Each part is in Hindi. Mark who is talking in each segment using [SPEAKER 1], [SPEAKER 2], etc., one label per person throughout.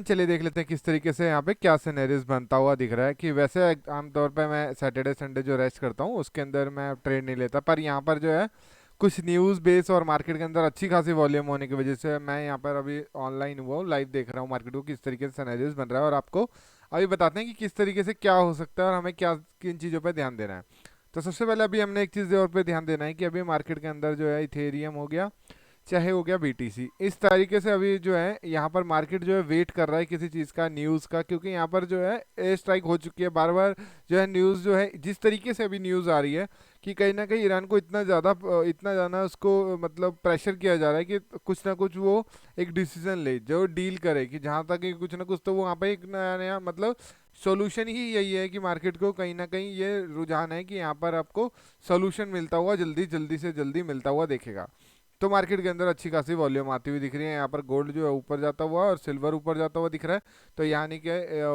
[SPEAKER 1] चलिए देख लेते हैं किस तरीके से यहाँ पे क्या सिनेरियोस बनता हुआ दिख रहा है। कि वैसे आमतौर पे मैं सैटरडे संडे जो रेस्ट करता हूँ उसके अंदर मैं ट्रेड नहीं लेता, पर यहाँ पर जो है कुछ न्यूज़ बेस और मार्केट के अंदर अच्छी खासी वॉल्यूम होने की वजह से मैं यहाँ पर अभी ऑनलाइन हुआ हूँ, लाइव देख रहा हूँ मार्केट को किस तरीके से सिनेरियोस बन रहा है, और आपको अभी बताते हैं कि किस तरीके से क्या हो सकता है और हमें क्या किन चीज़ों पर ध्यान देना है। तो सबसे पहले अभी हमने एक चीज़ और पे ध्यान देना है कि अभी मार्केट के अंदर जो है इथेरियम हो गया, चाहे हो गया बीटीसी, इस तरीके से अभी जो है यहाँ पर मार्केट जो है वेट कर रहा है किसी चीज़ का, न्यूज़ का, क्योंकि यहाँ पर जो है एयर स्ट्राइक हो चुकी है बार बार। जो है न्यूज़ जो है जिस तरीके से अभी न्यूज़ आ रही है कि कहीं ना कहीं ईरान को इतना ज़्यादा उसको मतलब प्रेशर किया जा रहा है कि कुछ ना कुछ वो एक डिसीजन ले जो डील करे, कि जहाँ तक कि कुछ ना कुछ तो वो वहाँ पे एक नया नया मतलब सोल्यूशन ही यही है कि मार्केट को कहीं ना कहीं ये रुझान है कि यहाँ पर आपको सोल्यूशन मिलता हुआ जल्दी जल्दी से जल्दी मिलता हुआ देखेगा। तो मार्केट के अंदर अच्छी खासी वॉल्यूम आती हुई दिख रही है। यहाँ पर गोल्ड जो है ऊपर जाता हुआ और सिल्वर ऊपर जाता हुआ दिख रहा है। तो यानी कि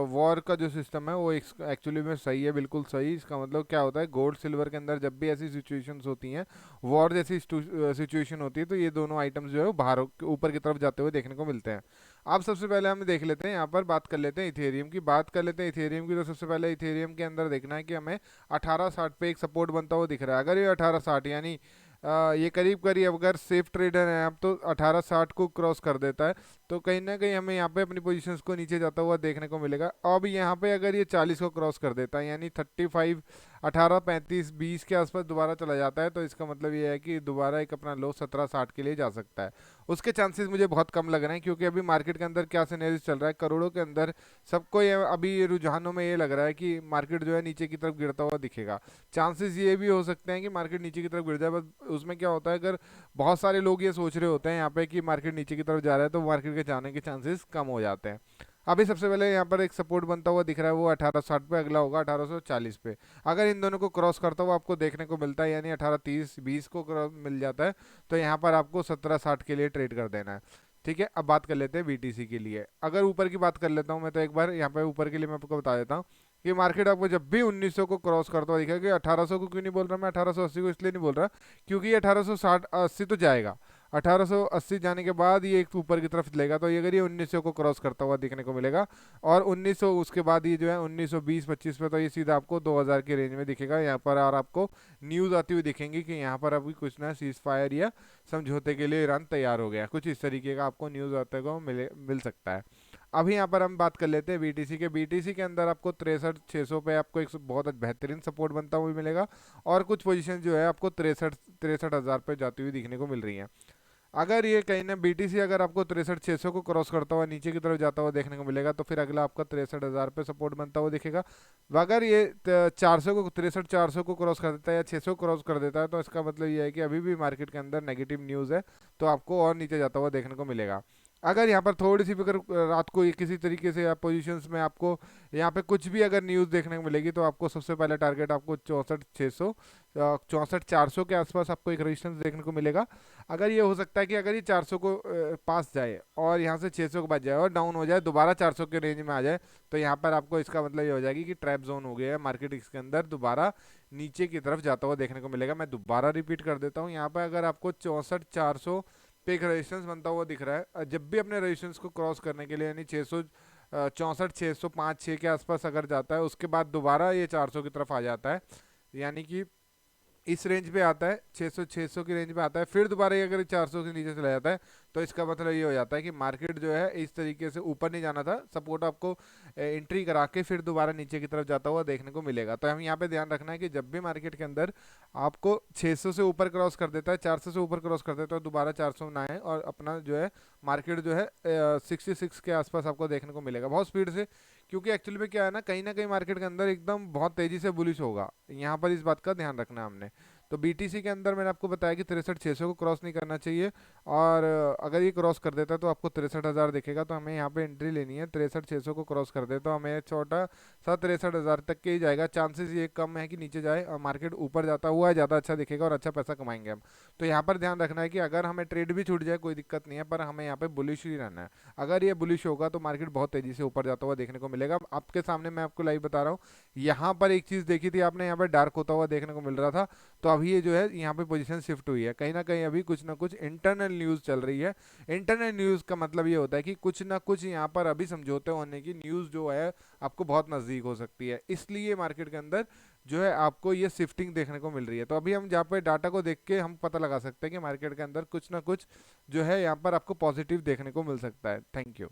[SPEAKER 1] वॉर का जो सिस्टम है वो एक्चुअली में सही है, बिल्कुल सही। इसका मतलब क्या होता है, गोल्ड सिल्वर के अंदर जब भी ऐसी सिचुएशंस होती हैं, वॉर जैसी सिचुएशन होती है, तो ये दोनों आइटम्स जो है वो बाहर ऊपर की तरफ जाते हुए देखने को मिलते हैं। अब सबसे पहले हम देख लेते हैं, यहाँ पर बात कर लेते हैं इथेरियम की। बात कर लेते हैं इथेरियम की। तो सबसे पहले इथेरियम के अंदर देखना है कि हमें 1860 पे एक सपोर्ट बनता हुआ दिख रहा है। अगर ये 1860 यानी ये करीब करीब अगर सेफ ट्रेडर हैं आप तो 1860 को क्रॉस कर देता है, तो कहीं ना कहीं हमें यहाँ पे अपनी पोजीशंस को नीचे जाता हुआ देखने को मिलेगा। अब यहाँ पे अगर ये 40 को क्रॉस कर देता है यानी 35 18 35 20 के आसपास दोबारा चला जाता है, तो इसका मतलब ये है कि दोबारा एक अपना लो 1760 के लिए जा सकता है। उसके चांसेस मुझे बहुत कम लग रहे हैं, क्योंकि अभी मार्केट के अंदर क्या सिनेरियो चल रहा है, करोड़ों के अंदर सबको ये अभी रुझानों में ये लग रहा है कि मार्केट जो है नीचे की तरफ गिरता हुआ दिखेगा। चांसेस ये भी हो सकते हैं कि मार्केट नीचे की तरफ गिर जाए, बस उसमें क्या होता है, अगर बहुत सारे लोग ये सोच रहे होते हैं यहाँ पे कि मार्केट नीचे की तरफ जा रहा है, तो मार्केट के जाने के चांसेस कम हो जाते हैं। अभी सबसे पहले यहाँ पर एक सपोर्ट बनता हुआ दिख रहा है, वो 1860 पे, अगला होगा 1840 पे। अगर इन दोनों को क्रॉस करता हुआ आपको देखने को मिलता है यानी 1830 20 को क्रॉस मिल जाता है, तो यहाँ पर आपको 1760 के लिए ट्रेड कर देना है। ठीक है, अब बात कर लेते हैं बीटीसी के लिए। अगर ऊपर की बात कर लेता हूँ मैं, तो एक बार यहाँ पे ऊपर के लिए मैं आपको बता देता हूँ कि मार्केट आपको जब भी 1900 को क्रॉस करता हुआ दिखेगा। कि 1800 को क्यों नहीं बोल रहा मैं, 1880 को इसलिए नहीं बोल रहा क्योंकि ये 1860 80 तो जाएगा। 1880 जाने के बाद ये एक ऊपर की तरफ चलेगा, तो ये अगर ये 1900 को क्रॉस करता हुआ देखने को मिलेगा। और 1900 उसके बाद ये जो है 1920-25 पे, तो ये सीधा आपको 2000 के रेंज में दिखेगा यहाँ पर। और आपको न्यूज़ आती हुई दिखेंगी कि यहाँ पर अभी कुछ ना सीज फायर या समझौते के लिए ईरान तैयार हो गया, कुछ इस तरीके का आपको न्यूज़ आते को मिल सकता है। अभी यहाँ पर हम बात कर लेते हैं बीटीसी के। बीटीसी के अंदर आपको 63 600 पे आपको एक बहुत बेहतरीन सपोर्ट बनता हुआ मिलेगा। और कुछ पोजीशन जो है आपको 63 63 हज़ार पे जाती हुई दिखने को मिल रही है। अगर ये कहीं ना बीटीसी अगर आपको 63 600 को क्रॉस करता हुआ नीचे की तरफ जाता हुआ देखने को मिलेगा, तो फिर अगला आपका 63 हज़ार पे सपोर्ट बनता हुआ दिखेगा। अगर ये 400 को 63 400 को क्रॉस कर देता है या 600 क्रॉस कर देता है, तो इसका मतलब ये है कि अभी भी मार्केट के अंदर नेगेटिव न्यूज़ है, तो आपको और नीचे जाता हुआ देखने को मिलेगा। अगर यहाँ पर थोड़ी सी भी अगर रात को किसी तरीके से या पोजीशंस में आपको यहाँ पे कुछ भी अगर न्यूज़ देखने को मिलेगी, तो आपको सबसे पहले टारगेट आपको 64 600 64 400 के आसपास आपको एक रेजिस्टेंस देखने को मिलेगा। अगर ये हो सकता है कि अगर ये 400 को पास जाए और यहाँ से 600 के बाद जाए और डाउन हो जाए दोबारा 400 के रेंज में आ जाए, तो यहाँ पर आपको इसका मतलब ये हो जाएगी कि ट्रैप जोन हो गया है मार्केट, इसके अंदर दोबारा नीचे की तरफ जाता हुआ देखने को मिलेगा। मैं दोबारा रिपीट कर देता हूँ, यहाँ पर अगर आपको 64 400 पे एक रेजिस्टेंस बनता हुआ दिख रहा है, जब भी अपने रेजिस्टेंस को क्रॉस करने के लिए यानी 600 64 605 6 के आसपास अगर जाता है, उसके बाद दोबारा ये 400 की तरफ आ जाता है, यानी कि इस रेंज पे आता है 600 की रेंज पे आता है, फिर दोबारा ये अगर 400 के नीचे चला जाता है, तो इसका मतलब ये हो जाता है कि मार्केट जो है इस तरीके से ऊपर नहीं जाना था, सपोर्ट आपको एंट्री करा के फिर दोबारा नीचे की तरफ जाता हुआ देखने को मिलेगा। तो हम यहाँ पे ध्यान रखना है कि जब भी मार्केट के अंदर आपको 600 से ऊपर क्रॉस कर देता है, 400 से ऊपर क्रॉस कर देता है, तो दोबारा 400 ना आए और अपना जो है मार्केट जो है 66 के आसपास आपको देखने को मिलेगा बहुत स्पीड से। क्योंकि एक्चुअली में क्या है ना कहीं मार्केट के अंदर एकदम बहुत तेजी से बुलिश होगा, यहाँ पर इस बात का ध्यान रखना है हमने। तो बीटीसी के अंदर मैंने आपको बताया कि 63 600 को क्रॉस नहीं करना चाहिए, और अगर ये क्रॉस कर देता है तो आपको 63 हज़ार दिखेगा, तो हमें यहाँ पे एंट्री लेनी है। 63 600 को क्रॉस कर दे तो हमें छोटा सा 63 हज़ार तक के ही जाएगा, चांसेस ये कम है कि नीचे जाए, और मार्केट ऊपर जाता हुआ ज़्यादा अच्छा दिखेगा और अच्छा पैसा कमाएंगे हम। तो यहाँ पर ध्यान रखना है कि अगर हमें ट्रेड भी छूट जाए कोई दिक्कत नहीं है, पर हमें यहाँ पे बुलिश ही रहना है। अगर ये बुलिश होगा तो मार्केट बहुत तेजी से ऊपर जाता हुआ देखने को मिलेगा। आपके सामने मैं आपको लाइव बता रहा हूँ, यहाँ पर एक चीज़ देखी थी आपने, यहाँ पर डार्क होता हुआ देखने को मिल रहा था, तो अभी अभी ये जो है यहाँ पे पोजीशन शिफ्ट हुई है, कहीं ना कहीं अभी कुछ ना कुछ इंटरनल न्यूज़ चल रही है। इंटरनल न्यूज़ का मतलब ये होता है कि कुछ ना कुछ यहाँ पर अभी समझौते होने की न्यूज़ जो है आपको बहुत नज़दीक हो सकती है, इसलिए मार्केट के अंदर जो है आपको ये शिफ्टिंग देखने को मिल रही है। तो अभी हम जहाँ पे डाटा को देख के हम पता लगा सकते हैं कि मार्केट के अंदर कुछ ना कुछ जो है यहाँ पर आपको पॉजिटिव देखने को मिल सकता है। Thank you.